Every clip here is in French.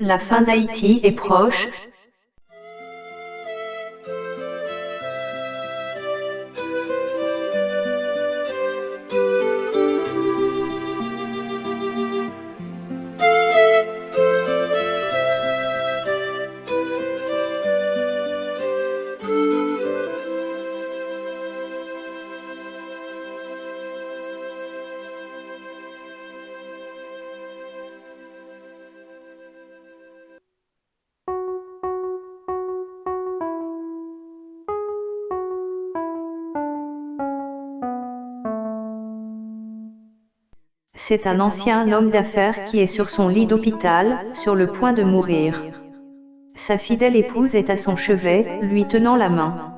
La fin d'Haïti est proche. C'est un ancien homme d'affaires qui est sur son lit d'hôpital, sur le point de mourir. Sa fidèle épouse est à son chevet, lui tenant la main.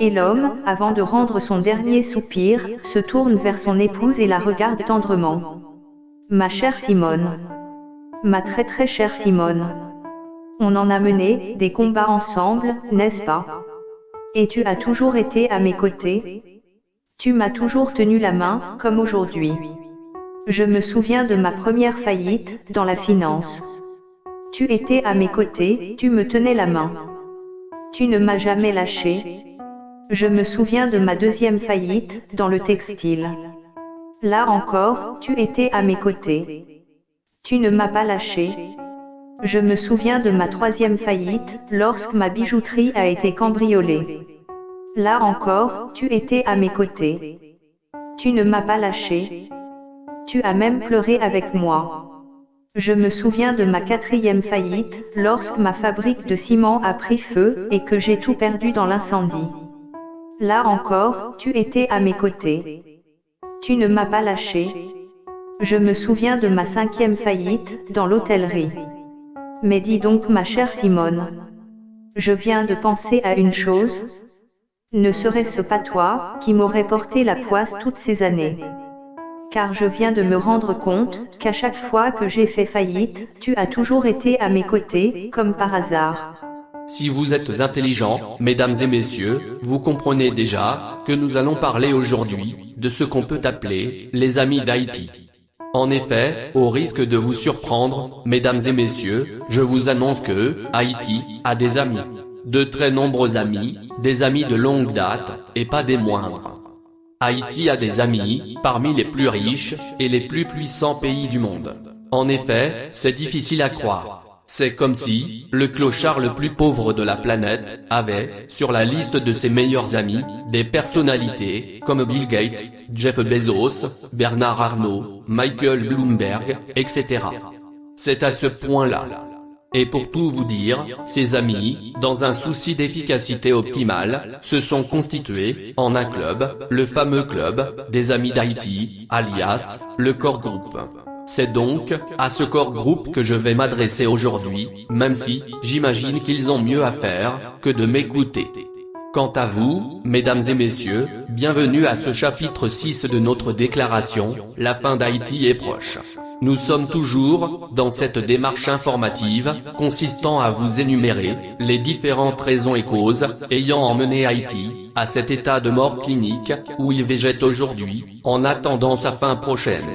Et l'homme, avant de rendre son dernier soupir, se tourne vers son épouse et la regarde tendrement. Ma chère Simone. Ma très très chère Simone. On en a mené des combats ensemble, n'est-ce pas? Et tu as toujours été à mes côtés. Tu m'as toujours tenu la main, comme aujourd'hui. Je me souviens de ma première faillite, dans la finance. Tu étais à mes côtés, tu me tenais la main. Tu ne m'as jamais lâché. Je me souviens de ma deuxième faillite, dans le textile. Là encore, tu étais à mes côtés. Tu ne m'as pas lâché. Je me souviens de ma troisième faillite, lorsque ma bijouterie a été cambriolée. Là encore, tu étais à mes côtés. Tu ne m'as pas lâché. Tu as même pleuré avec moi. Je me souviens de ma quatrième faillite, lorsque ma fabrique de ciment a pris feu, et que j'ai tout perdu dans l'incendie. Là encore, tu étais à mes côtés. Tu ne m'as pas lâché. Je me souviens de ma cinquième faillite, dans l'hôtellerie. Mais dis donc ma chère Simone. Je viens de penser à une chose. Ne serait-ce pas toi, qui m'aurais porté la poisse toutes ces années? Car je viens de me rendre compte, qu'à chaque fois que j'ai fait faillite, tu as toujours été à mes côtés, comme par hasard. Si vous êtes intelligents, mesdames et messieurs, vous comprenez déjà, que nous allons parler aujourd'hui, de ce qu'on peut appeler, les amis d'Haïti. En effet, au risque de vous surprendre, mesdames et messieurs, je vous annonce que, Haïti, a des amis. De très nombreux amis, des amis de longue date, et pas des moindres. Haïti a des amis, parmi les plus riches, et les plus puissants pays du monde. En effet, c'est difficile à croire. C'est comme si, le clochard le plus pauvre de la planète, avait, sur la liste de ses meilleurs amis, des personnalités, comme Bill Gates, Jeff Bezos, Bernard Arnault, Michael Bloomberg, etc. C'est à ce point-là. Et pour tout vous dire, ses amis, dans un souci d'efficacité optimale, se sont constitués, en un club, le fameux club, des amis d'Haïti, alias, le Core Group. C'est donc, à ce Core Group que je vais m'adresser aujourd'hui, même si, j'imagine qu'ils ont mieux à faire, que de m'écouter. Quant à vous, mesdames et messieurs, bienvenue à ce chapitre 6 de notre déclaration, la fin d'Haïti est proche. Nous sommes toujours, dans cette démarche informative, consistant à vous énumérer, les différentes raisons et causes, ayant emmené Haïti, à cet état de mort clinique, où il végète aujourd'hui, en attendant sa fin prochaine.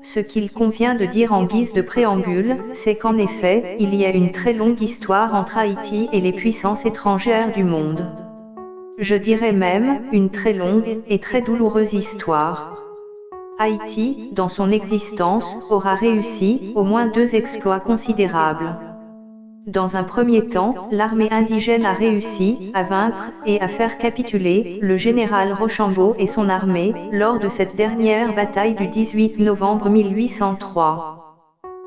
Ce qu'il convient de dire en guise de préambule, c'est qu'en effet, il y a une très longue histoire entre Haïti et les puissances étrangères du monde. Je dirais même, une très longue et très douloureuse histoire. Haïti, dans son existence, aura réussi, au moins 2 exploits considérables. Dans un premier temps, l'armée indigène a réussi à vaincre et à faire capituler le général Rochambeau et son armée, lors de cette dernière bataille du 18 novembre 1803.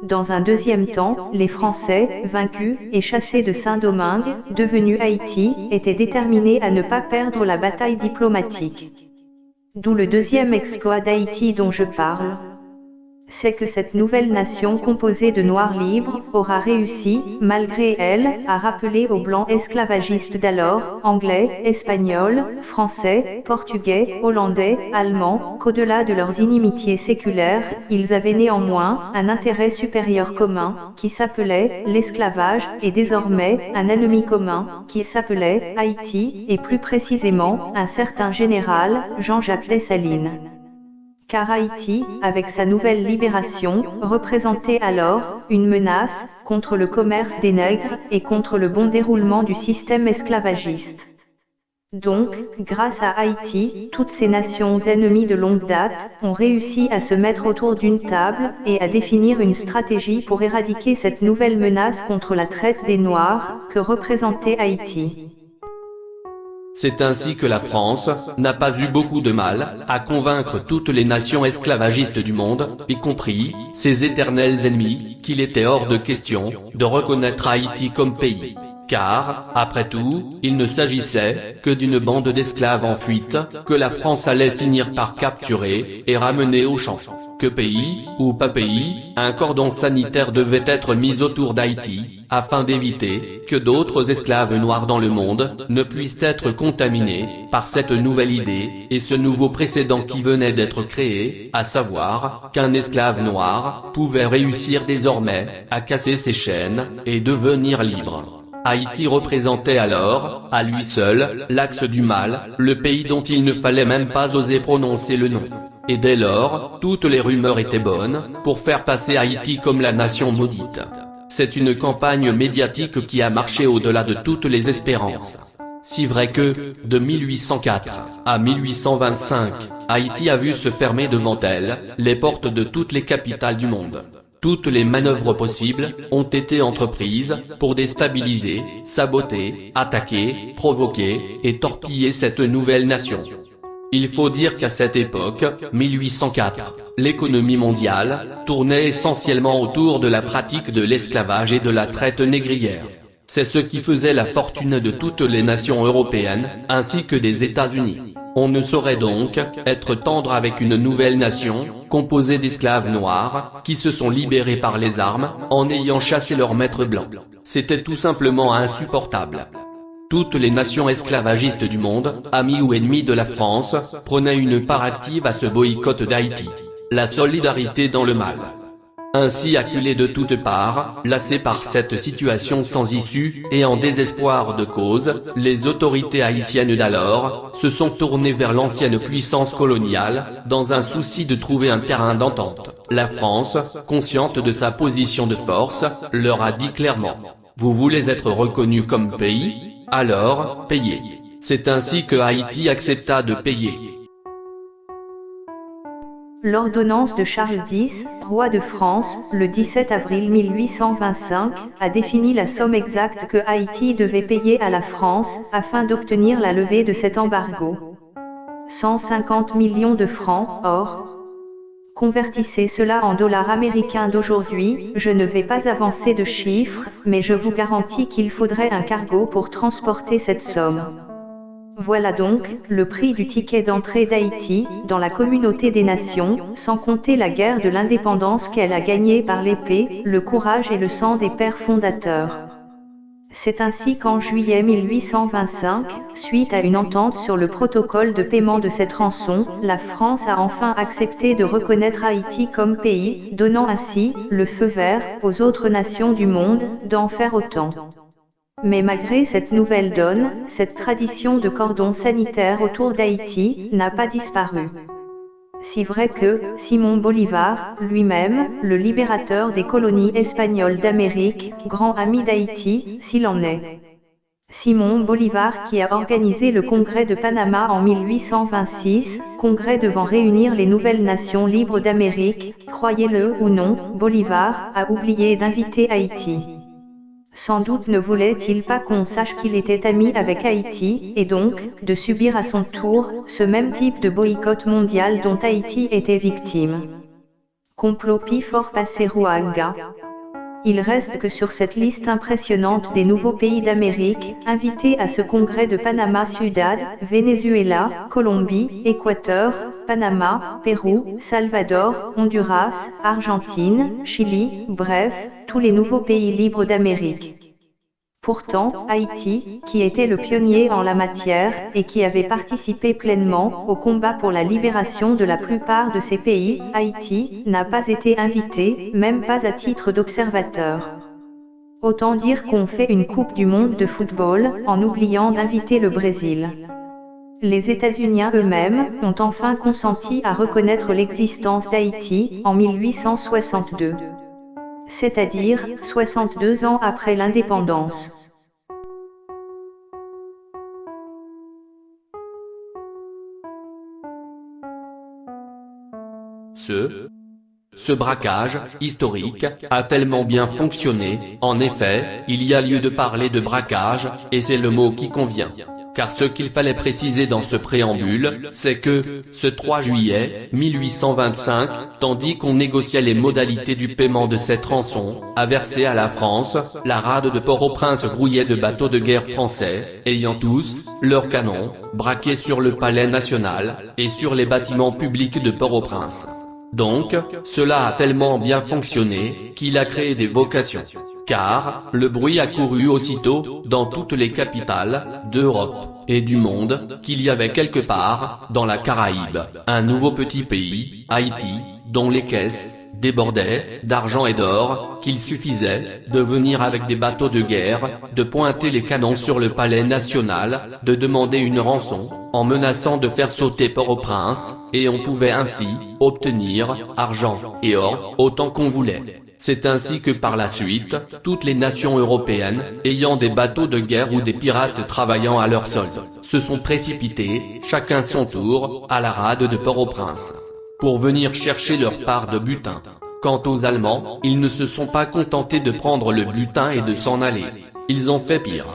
Dans un deuxième temps, les Français, vaincus et chassés de Saint-Domingue, devenus Haïti, étaient déterminés à ne pas perdre la bataille diplomatique. D'où le deuxième exploit d'Haïti dont je parle. C'est que cette nouvelle nation composée de Noirs libres aura réussi, malgré elle, à rappeler aux Blancs esclavagistes d'alors, Anglais, Espagnols, Français, Portugais, Hollandais, Allemands, qu'au-delà de leurs inimitiés séculaires, ils avaient néanmoins un intérêt supérieur commun, qui s'appelait l'esclavage, et désormais un ennemi commun, qui s'appelait Haïti, et plus précisément un certain général, Jean-Jacques Dessalines. car Haïti, avec sa nouvelle libération, représentait alors une menace contre le commerce des nègres et contre le bon déroulement du système esclavagiste. Donc, grâce à Haïti, toutes ces nations ennemies de longue date ont réussi à se mettre autour d'une table et à définir une stratégie pour éradiquer cette nouvelle menace contre la traite des Noirs que représentait Haïti. C'est ainsi que la France n'a pas eu beaucoup de mal à convaincre toutes les nations esclavagistes du monde, y compris ses éternels ennemis, qu'il était hors de question de reconnaître Haïti comme pays. Car, après tout, il ne s'agissait que d'une bande d'esclaves en fuite, que la France allait finir par capturer et ramener au champ. Que pays, ou pas pays, un cordon sanitaire devait être mis autour d'Haïti, afin d'éviter que d'autres esclaves noirs dans le monde ne puissent être contaminés par cette nouvelle idée et ce nouveau précédent qui venait d'être créé, à savoir qu'un esclave noir pouvait réussir désormais à casser ses chaînes et devenir libre. Haïti représentait alors, à lui seul, l'axe du mal, le pays dont il ne fallait même pas oser prononcer le nom. Et dès lors, toutes les rumeurs étaient bonnes, pour faire passer Haïti comme la nation maudite. C'est une campagne médiatique qui a marché au-delà de toutes les espérances. Si vrai que, de 1804 à 1825, Haïti a vu se fermer devant elle, les portes de toutes les capitales du monde. Toutes les manœuvres possibles ont été entreprises pour déstabiliser, saboter, attaquer, provoquer et torpiller cette nouvelle nation. Il faut dire qu'à cette époque, 1804, l'économie mondiale tournait essentiellement autour de la pratique de l'esclavage et de la traite négrière. C'est ce qui faisait la fortune de toutes les nations européennes, ainsi que des États-Unis. On ne saurait donc être tendre avec une nouvelle nation, composée d'esclaves noirs, qui se sont libérés par les armes, en ayant chassé leurs maîtres blancs. C'était tout simplement insupportable. Toutes les nations esclavagistes du monde, amies ou ennemies de la France, prenaient une part active à ce boycott d'Haïti. La solidarité dans le mal. Ainsi acculés de toutes parts, lassés par cette situation sans issue, et en désespoir de cause, les autorités haïtiennes d'alors, se sont tournées vers l'ancienne puissance coloniale, dans un souci de trouver un terrain d'entente. La France, consciente de sa position de force, leur a dit clairement: vous voulez être reconnu comme pays? Alors, payez. C'est ainsi que Haïti accepta de payer. L'ordonnance de Charles X, roi de France, le 17 avril 1825, a défini la somme exacte que Haïti devait payer à la France, afin d'obtenir la levée de cet embargo. 150 millions de francs, or. Convertissez cela en dollars américains d'aujourd'hui, je ne vais pas avancer de chiffres, mais je vous garantis qu'il faudrait un cargo pour transporter cette somme. Voilà donc le prix du ticket d'entrée d'Haïti dans la communauté des nations, sans compter la guerre de l'indépendance qu'elle a gagnée par l'épée, le courage et le sang des pères fondateurs. C'est ainsi qu'en juillet 1825, suite à une entente sur le protocole de paiement de cette rançon, la France a enfin accepté de reconnaître Haïti comme pays, donnant ainsi le feu vert aux autres nations du monde d'en faire autant. Mais malgré cette nouvelle donne, cette tradition de cordon sanitaire autour d'Haïti n'a pas disparu. Si vrai que Simon Bolivar, lui-même, le libérateur des colonies espagnoles d'Amérique, grand ami d'Haïti, s'il en est. Simon Bolivar qui a organisé le congrès de Panama en 1826, congrès devant réunir les nouvelles nations libres d'Amérique, croyez-le ou non, Bolivar a oublié d'inviter Haïti. Sans doute ne voulait-il pas qu'on sache qu'il était ami avec Haïti, et donc, de subir à son tour, ce même type de boycott mondial dont Haïti était victime. Complot Pi fort passé Rouanga. Il reste que sur cette liste impressionnante des nouveaux pays d'Amérique, invités à ce congrès de Panama Ciudad, Venezuela, Colombie, Équateur, Panama, Pérou, Salvador, Honduras, Argentine, Chili, bref, tous les nouveaux pays libres d'Amérique. Pourtant, Haïti, qui était le pionnier en la matière, et qui avait participé pleinement au combat pour la libération de la plupart de ces pays, Haïti n'a pas été invité, même pas à titre d'observateur. Autant dire qu'on fait une Coupe du monde de football, en oubliant d'inviter le Brésil. Les États-Unis eux-mêmes ont enfin consenti à reconnaître l'existence d'Haïti en 1862, c'est-à-dire 62 ans après l'indépendance. Ce braquage historique a tellement bien fonctionné, en effet, il y a lieu de parler de braquage, et c'est le mot qui convient. Car ce qu'il fallait préciser dans ce préambule, c'est que, ce 3 juillet 1825, tandis qu'on négociait les modalités du paiement de cette rançon, à verser à la France, la rade de Port-au-Prince grouillait de bateaux de guerre français, ayant tous, leurs canons, braqués sur le palais national, et sur les bâtiments publics de Port-au-Prince. Donc, cela a tellement bien fonctionné, qu'il a créé des vocations. Car, le bruit a couru aussitôt, dans toutes les capitales, d'Europe, et du monde, qu'il y avait quelque part, dans la Caraïbe, un nouveau petit pays, Haïti, dont les caisses débordaient d'argent et d'or, qu'il suffisait de venir avec des bateaux de guerre, de pointer les canons sur le palais national, de demander une rançon, en menaçant de faire sauter Port-au-Prince, et on pouvait ainsi obtenir argent et or autant qu'on voulait. C'est ainsi que par la suite, toutes les nations européennes, ayant des bateaux de guerre ou des pirates travaillant à leur solde, se sont précipitées, chacun son tour, à la rade de Port-au-Prince, pour venir chercher leur part de butin. Quant aux Allemands, ils ne se sont pas contentés de prendre le butin et de s'en aller. Ils ont fait pire.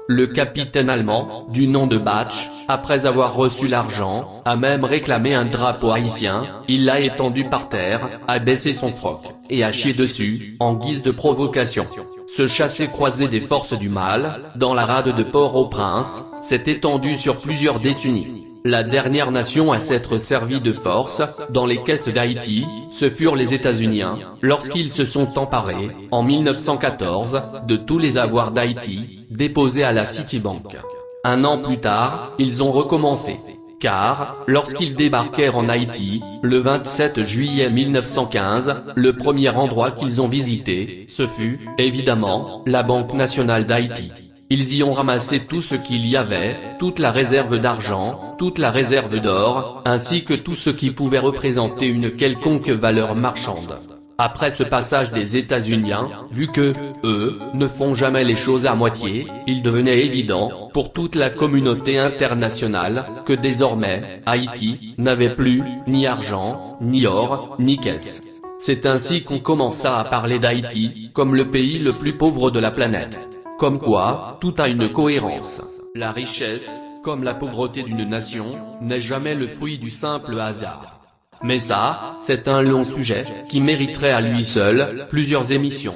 Le capitaine allemand, du nom de Batch, après avoir reçu l'argent, a même réclamé un drapeau haïtien, il l'a étendu par terre, a baissé son froc, et a chié dessus, en guise de provocation. Ce chassé-croisé des forces du mal, dans la rade de Port-au-Prince, s'est étendu sur plusieurs décennies. La dernière nation à s'être servie de force, dans les caisses d'Haïti, ce furent les États-Unis, lorsqu'ils se sont emparés, en 1914, de tous les avoirs d'Haïti, déposés à la Citibank. Un an plus tard, ils ont recommencé. Car, lorsqu'ils débarquèrent en Haïti, le 27 juillet 1915, le premier endroit qu'ils ont visité, ce fut, évidemment, la Banque nationale d'Haïti. Ils y ont ramassé tout ce qu'il y avait, toute la réserve d'argent, toute la réserve d'or, ainsi que tout ce qui pouvait représenter une quelconque valeur marchande. Après ce passage des États-Unis, vu que, eux, ne font jamais les choses à moitié, il devenait évident, pour toute la communauté internationale, que désormais, Haïti, n'avait plus, ni argent, ni or, ni caisse. C'est ainsi qu'on commença à parler d'Haïti, comme le pays le plus pauvre de la planète. Comme quoi, tout a une cohérence. La richesse, comme la pauvreté d'une nation, n'est jamais le fruit du simple hasard. Mais ça, c'est un long sujet, qui mériterait à lui seul, plusieurs émissions.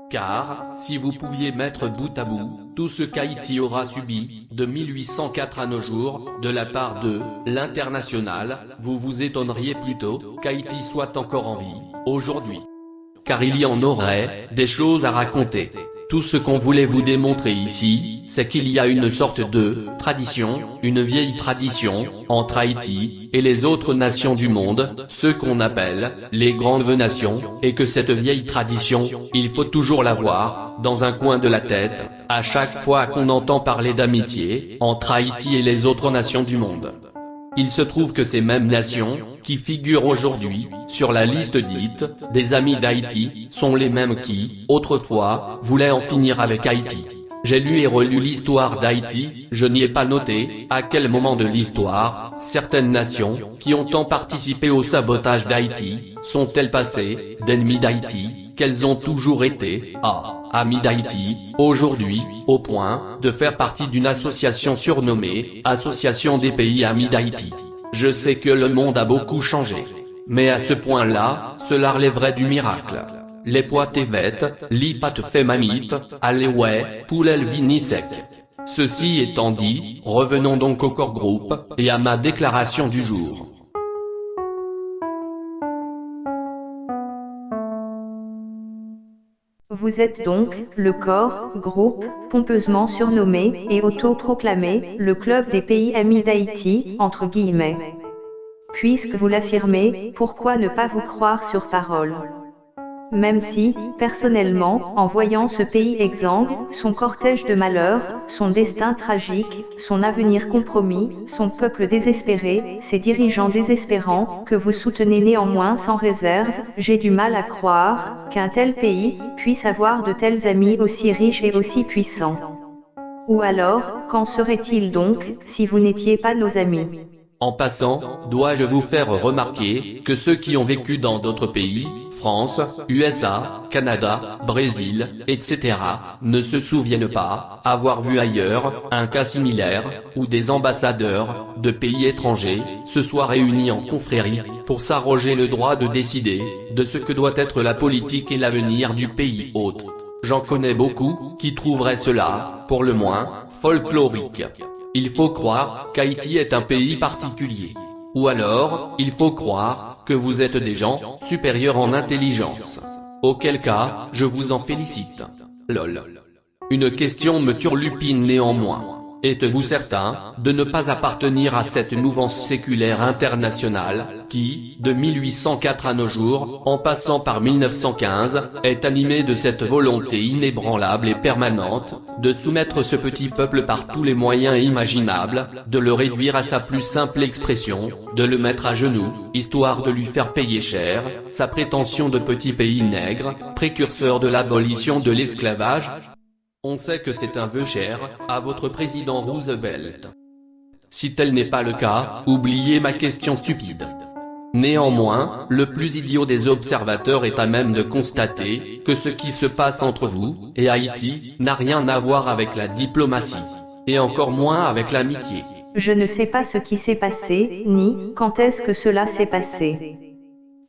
Car, si vous pouviez mettre bout à bout, tout ce qu'Haïti aura subi, de 1804 à nos jours, de la part de l'international, vous vous étonneriez plutôt, qu'Haïti soit encore en vie, aujourd'hui. Car il y en aurait, des choses à raconter. Tout ce qu'on voulait vous démontrer ici, c'est qu'il y a une sorte de tradition, une vieille tradition, entre Haïti et les autres nations du monde, ceux qu'on appelle les grandes nations, et que cette vieille tradition, il faut toujours l'avoir, dans un coin de la tête, à chaque fois qu'on entend parler d'amitié, entre Haïti et les autres nations du monde. Il se trouve que ces mêmes nations, qui figurent aujourd'hui, sur la liste dite, des amis d'Haïti, sont les mêmes qui, autrefois, voulaient en finir avec Haïti. J'ai lu et relu l'histoire d'Haïti, je n'y ai pas noté, à quel moment de l'histoire, certaines nations, qui ont tant participé au sabotage d'Haïti, sont-elles passées, d'ennemis d'Haïti, qu'elles ont toujours été, amis d'Haïti, aujourd'hui, au point, de faire partie d'une association surnommée, Association des pays amis d'Haïti. Je sais que le monde a beaucoup changé. Mais à ce point-là, cela relèverait du miracle. Les poitévêtes, lipat fémamite, aléouais, poulel vinisec. Ceci étant dit, revenons donc au corps groupe, et à ma déclaration du jour. Vous êtes donc, le corps, groupe, pompeusement surnommé et auto-proclamé, le club des pays amis d'Haïti, entre guillemets. Puisque vous l'affirmez, pourquoi ne pas vous croire sur parole? Même si, personnellement, en voyant ce pays exsangue, son cortège de malheurs, son destin tragique, son avenir compromis, son peuple désespéré, ses dirigeants désespérants, que vous soutenez néanmoins sans réserve, j'ai du mal à croire qu'un tel pays puisse avoir de tels amis aussi riches et aussi puissants. Ou alors, qu'en serait-il donc, si vous n'étiez pas nos amis ? En passant, dois-je vous faire remarquer que ceux qui ont vécu dans d'autres pays, France, USA, Canada, Brésil, etc., ne se souviennent pas avoir vu ailleurs un cas similaire, où des ambassadeurs de pays étrangers se soient réunis en confrérie pour s'arroger le droit de décider de ce que doit être la politique et l'avenir du pays hôte. J'en connais beaucoup qui trouveraient cela, pour le moins, folklorique. Il faut croire qu'Haïti est un pays particulier. Ou alors, il faut croire que vous êtes des gens supérieurs en intelligence. Auquel cas, je vous en félicite. Lol. Une question me turlupine néanmoins. Êtes-vous certain de ne pas appartenir à cette mouvance séculaire internationale qui, de 1804 à nos jours, en passant par 1915, est animée de cette volonté inébranlable et permanente de soumettre ce petit peuple par tous les moyens imaginables, de le réduire à sa plus simple expression, de le mettre à genoux, histoire de lui faire payer cher sa prétention de petit pays nègre, précurseur de l'abolition de l'esclavage? On sait que c'est un vœu cher à votre président Roosevelt. Si tel n'est pas le cas, oubliez ma question stupide. Néanmoins, le plus idiot des observateurs est à même de constater que ce qui se passe entre vous et Haïti n'a rien à voir avec la diplomatie, et encore moins avec l'amitié. Je ne sais pas ce qui s'est passé, ni quand est-ce que cela s'est passé.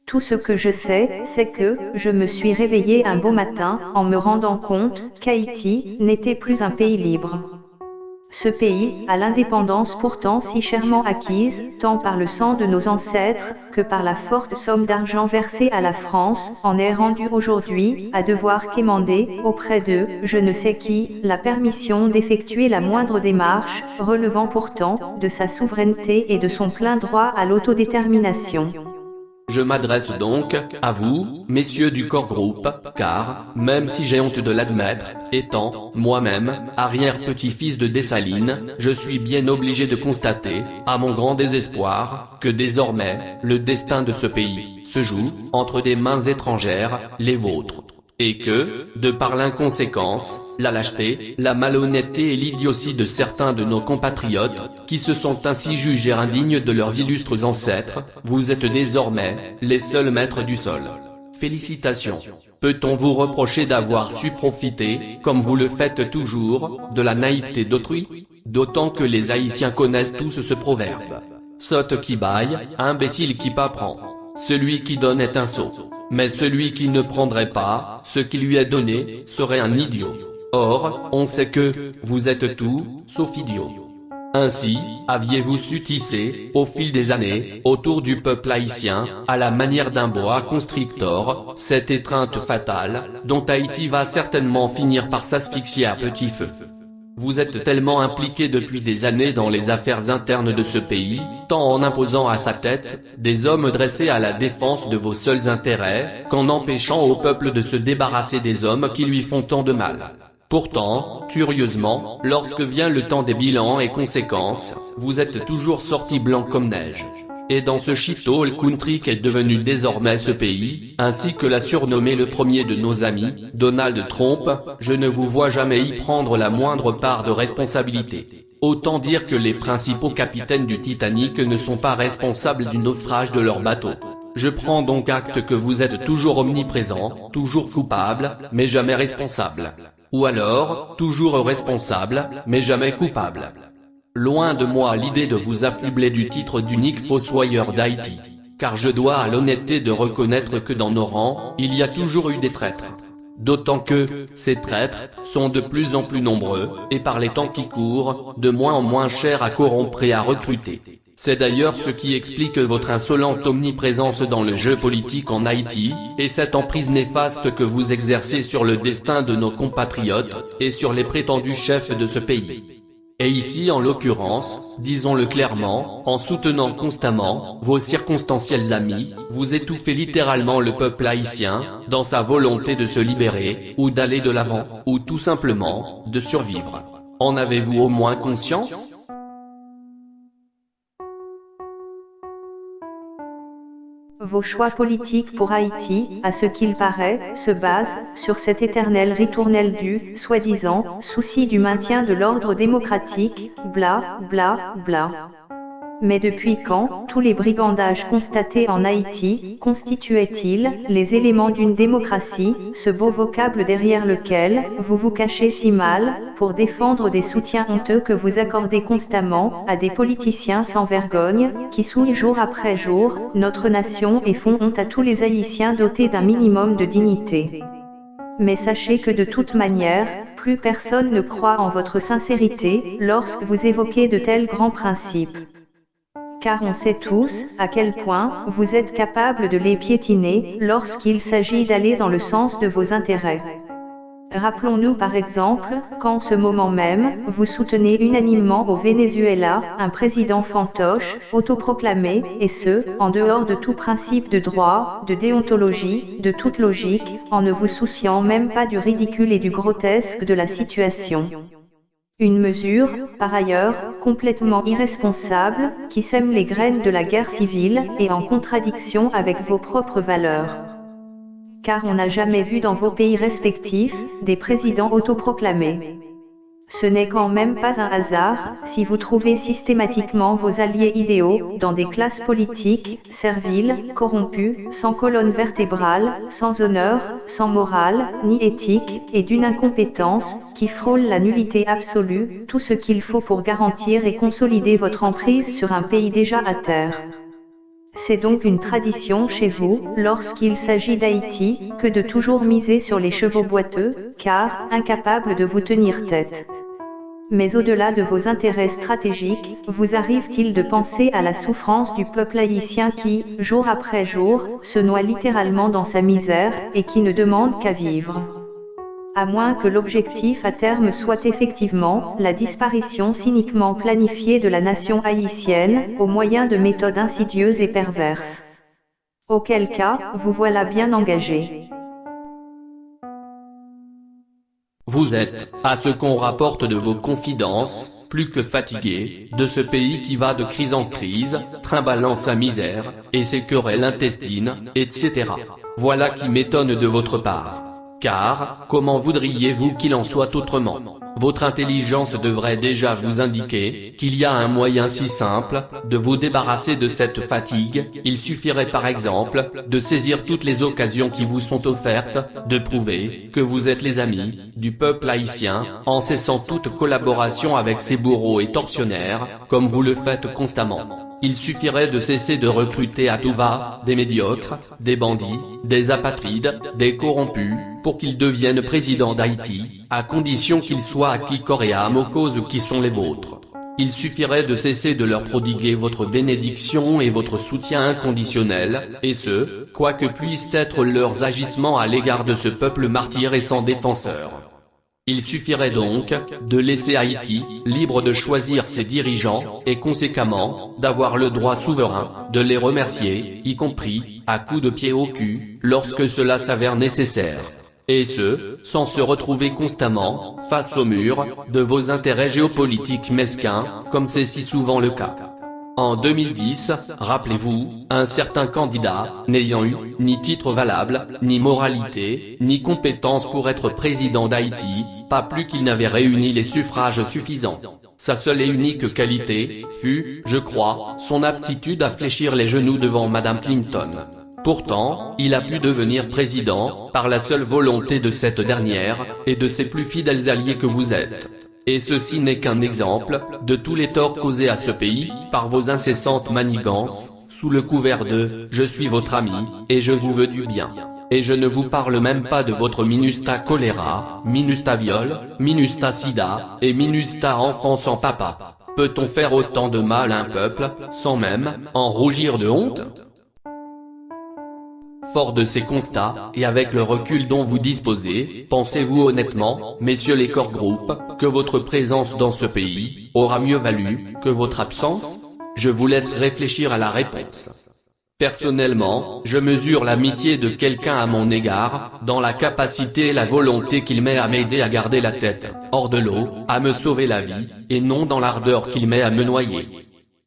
Tout ce que je sais, c'est que je me suis réveillé un beau matin en me rendant compte qu'Haïti n'était plus un pays libre. Ce pays, à l'indépendance pourtant si chèrement acquise, tant par le sang de nos ancêtres, que par la forte somme d'argent versée à la France, en est rendu aujourd'hui à devoir quémander, auprès de, je ne sais qui, la permission d'effectuer la moindre démarche, relevant pourtant de sa souveraineté et de son plein droit à l'autodétermination. Je m'adresse donc à vous, messieurs du corps groupe, car, même si j'ai honte de l'admettre, étant, moi-même, arrière-petit-fils de Dessalines, je suis bien obligé de constater, à mon grand désespoir, que désormais, le destin de ce pays se joue entre des mains étrangères, les vôtres. Et que, de par l'inconséquence, la lâcheté, la malhonnêteté et l'idiotie de certains de nos compatriotes, qui se sont ainsi jugés indignes de leurs illustres ancêtres, vous êtes désormais les seuls maîtres du sol. Félicitations. Peut-on vous reprocher d'avoir su profiter, comme vous le faites toujours, de la naïveté d'autrui? D'autant que les Haïtiens connaissent tous ce proverbe. Sotte qui bâille, imbécile qui pas prend. Celui qui donne est un sot. Mais celui qui ne prendrait pas ce qui lui est donné serait un idiot. Or, on sait que vous êtes tout sauf idiot. Ainsi, aviez-vous su tisser, au fil des années, autour du peuple haïtien, à la manière d'un boa constrictor, cette étreinte fatale, dont Haïti va certainement finir par s'asphyxier à petit feu. Vous êtes tellement impliqué depuis des années dans les affaires internes de ce pays, tant en imposant à sa tête des hommes dressés à la défense de vos seuls intérêts, qu'en empêchant au peuple de se débarrasser des hommes qui lui font tant de mal. Pourtant, curieusement, lorsque vient le temps des bilans et conséquences, vous êtes toujours sorti blanc comme neige. Et dans ce shithole country qu'est devenu désormais ce pays, ainsi que l'a surnommé le premier de nos amis, Donald Trump, je ne vous vois jamais y prendre la moindre part de responsabilité. Autant dire que les principaux capitaines du Titanic ne sont pas responsables du naufrage de leur bateau. Je prends donc acte que vous êtes toujours omniprésent, toujours coupable, mais jamais responsable. Ou alors, toujours responsable, mais jamais coupable. Loin de moi l'idée de vous affubler du titre d'unique fossoyeur d'Haïti. Car je dois à l'honnêteté de reconnaître que dans nos rangs, il y a toujours eu des traîtres. D'autant que, ces traîtres, sont de plus en plus nombreux, et par les temps qui courent, de moins en moins chers à corrompre et à recruter. C'est d'ailleurs ce qui explique votre insolente omniprésence dans le jeu politique en Haïti, et cette emprise néfaste que vous exercez sur le destin de nos compatriotes, et sur les prétendus chefs de ce pays. Et ici en l'occurrence, disons-le clairement, en soutenant constamment vos circonstanciels amis, vous étouffez littéralement le peuple haïtien, dans sa volonté de se libérer, ou d'aller de l'avant, ou tout simplement, de survivre. En avez-vous au moins conscience ? Vos choix politiques pour Haïti, à ce qu'il paraît, se basent sur cette éternelle ritournelle du, soi-disant, souci du maintien de l'ordre démocratique, bla, bla, bla. Mais depuis quand, tous les brigandages constatés en Haïti, constituaient-ils, les éléments d'une démocratie, ce beau vocable derrière lequel, vous vous cachez si mal, pour défendre des soutiens honteux que vous accordez constamment, à des politiciens sans vergogne, qui souillent jour après jour, notre nation et font honte à tous les Haïtiens dotés d'un minimum de dignité. Mais sachez que de toute manière, plus personne ne croit en votre sincérité, lorsque vous évoquez de tels grands principes. Car on sait tous, à quel point, vous êtes capable de les piétiner, lorsqu'il s'agit d'aller dans le sens de vos intérêts. Rappelons-nous par exemple, qu'en ce moment même, vous soutenez unanimement au Venezuela, un président fantoche, autoproclamé, et ce, en dehors de tout principe de droit, de déontologie, de toute logique, en ne vous souciant même pas du ridicule et du grotesque de la situation. Une mesure, par ailleurs, complètement irresponsable, qui sème les graines de la guerre civile, et en contradiction avec vos propres valeurs. Car on n'a jamais vu dans vos pays respectifs, des présidents autoproclamés. Ce n'est quand même pas un hasard, si vous trouvez systématiquement vos alliés idéaux, dans des classes politiques, serviles, corrompues, sans colonne vertébrale, sans honneur, sans morale, ni éthique, et d'une incompétence, qui frôle la nullité absolue, tout ce qu'il faut pour garantir et consolider votre emprise sur un pays déjà à terre. C'est donc une tradition chez vous, lorsqu'il s'agit d'Haïti, que de toujours miser sur les chevaux boiteux, car, incapables de vous tenir tête. Mais au-delà de vos intérêts stratégiques, vous arrive-t-il de penser à la souffrance du peuple haïtien qui, jour après jour, se noie littéralement dans sa misère, et qui ne demande qu'à vivre ? À moins que l'objectif à terme soit effectivement la disparition cyniquement planifiée de la nation haïtienne, au moyen de méthodes insidieuses et perverses. Auquel cas, vous voilà bien engagé. Vous êtes, à ce qu'on rapporte de vos confidences, plus que fatigué, de ce pays qui va de crise en crise, trimballant sa misère, et ses querelles intestines, etc. Voilà qui m'étonne de votre part. Car, comment voudriez-vous qu'il en soit autrement ? Votre intelligence devrait déjà vous indiquer qu'il y a un moyen si simple de vous débarrasser de cette fatigue. Il suffirait par exemple de saisir toutes les occasions qui vous sont offertes, de prouver que vous êtes les amis du peuple haïtien, en cessant toute collaboration avec ces bourreaux et tortionnaires, comme vous le faites constamment. Il suffirait de cesser de recruter à tout va des médiocres, des bandits, des apatrides, des corrompus, pour qu'ils deviennent présidents d'Haïti, à condition qu'ils soient acquis corps et âme aux causes qui sont les vôtres. Il suffirait de cesser de leur prodiguer votre bénédiction et votre soutien inconditionnel, et ce, quoi que puissent être leurs agissements à l'égard de ce peuple martyr et sans défenseur. Il suffirait donc de laisser Haïti libre de choisir ses dirigeants et conséquemment d'avoir le droit souverain de les remercier, y compris à coups de pied au cul, lorsque cela s'avère nécessaire. Et ce, sans se retrouver constamment face au mur de vos intérêts géopolitiques mesquins, comme c'est si souvent le cas. En 2010, rappelez-vous, un certain candidat, n'ayant eu ni titre valable, ni moralité, ni compétence pour être président d'Haïti, pas plus qu'il n'avait réuni les suffrages suffisants. Sa seule et unique qualité fut, je crois, son aptitude à fléchir les genoux devant Madame Clinton. Pourtant, il a pu devenir président, par la seule volonté de cette dernière, et de ses plus fidèles alliés que vous êtes. Et ceci n'est qu'un exemple de tous les torts causés à ce pays par vos incessantes manigances, sous le couvert de « je suis votre ami, et je vous veux du bien ». Et je ne vous parle même pas de votre Minusta choléra, Minusta viol, Minusta sida, et Minusta enfant sans papa. Peut-on faire autant de mal à un peuple, sans même en rougir de honte ? Fort de ces constats, et avec le recul dont vous disposez, pensez-vous honnêtement, messieurs les corps groupes, que votre présence dans ce pays aura mieux valu que votre absence? Je vous laisse réfléchir à la réponse. Personnellement, je mesure l'amitié de quelqu'un à mon égard, dans la capacité et la volonté qu'il met à m'aider à garder la tête hors de l'eau, à me sauver la vie, et non dans l'ardeur qu'il met à me noyer.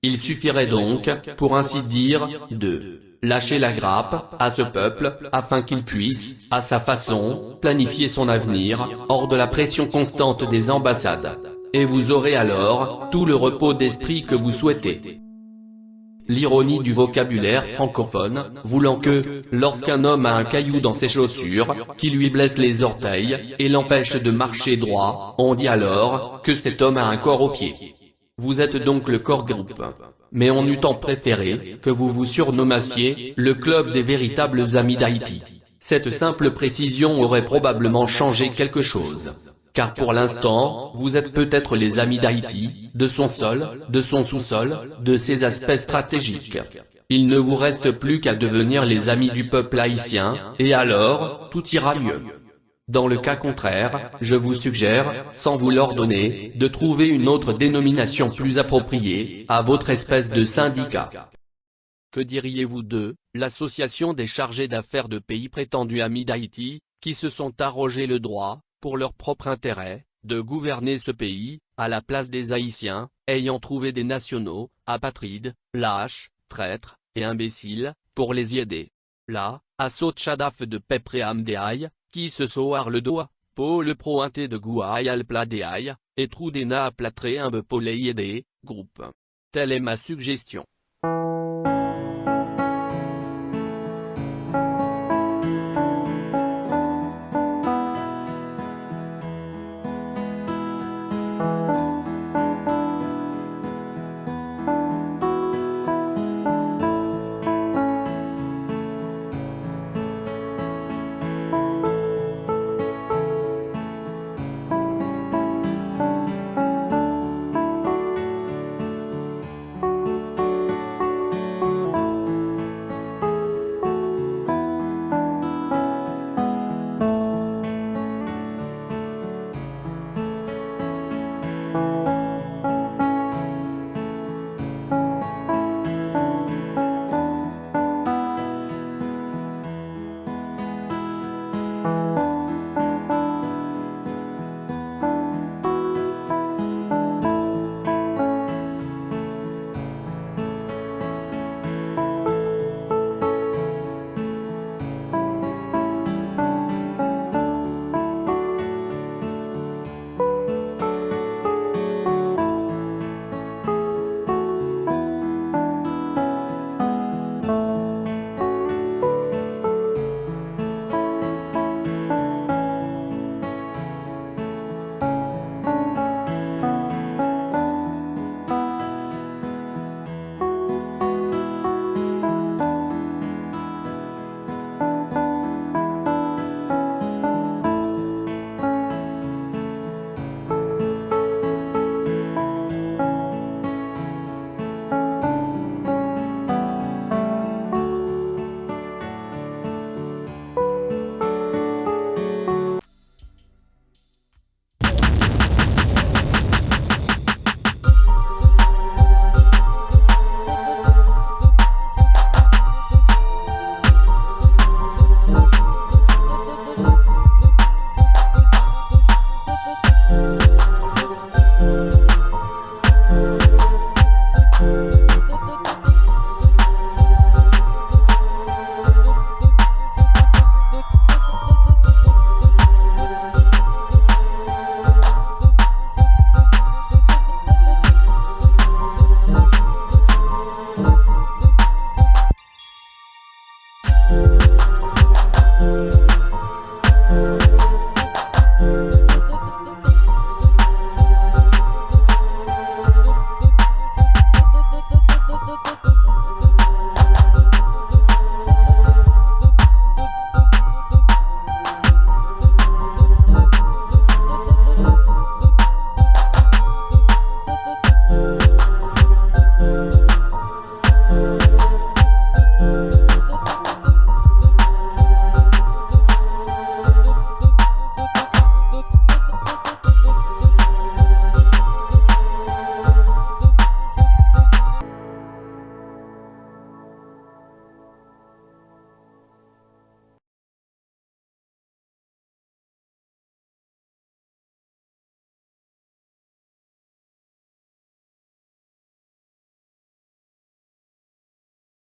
Il suffirait donc, pour ainsi dire, de lâcher la grappe à ce peuple, afin qu'il puisse, à sa façon, planifier son avenir, hors de la pression constante des ambassades. Et vous aurez alors tout le repos d'esprit que vous souhaitez. L'ironie du vocabulaire francophone, voulant que, lorsqu'un homme a un caillou dans ses chaussures, qui lui blesse les orteils, et l'empêche de marcher droit, on dit alors, que cet homme a un corps aux pieds. Vous êtes donc le corps groupe. Mais on eût tant préféré, que vous vous surnommassiez, le club des véritables amis d'Haïti. Cette simple précision aurait probablement changé quelque chose. Car pour l'instant, vous êtes peut-être les amis d'Haïti, de son sol, de son sous-sol, de ses aspects stratégiques. Il ne vous reste plus qu'à devenir les amis du peuple haïtien, et alors, tout ira mieux. Dans le cas contraire, je vous suggère, sans vous l'ordonner, de trouver une autre dénomination plus appropriée, à votre espèce de syndicat. Que diriez-vous de l'association des chargés d'affaires de pays prétendus amis d'Haïti, qui se sont arrogés le droit, pour leur propre intérêt, de gouverner ce pays, à la place des Haïtiens, ayant trouvé des nationaux, apatrides, lâches, traîtres, et imbéciles, pour les y aider. Là, à saut chadaf de pepréam des aïe, qui se soar le doigt, pour le prointé de gouaille al plat des aïe, et trou des na plâtré un peu pour les aider, groupe. Telle est ma suggestion.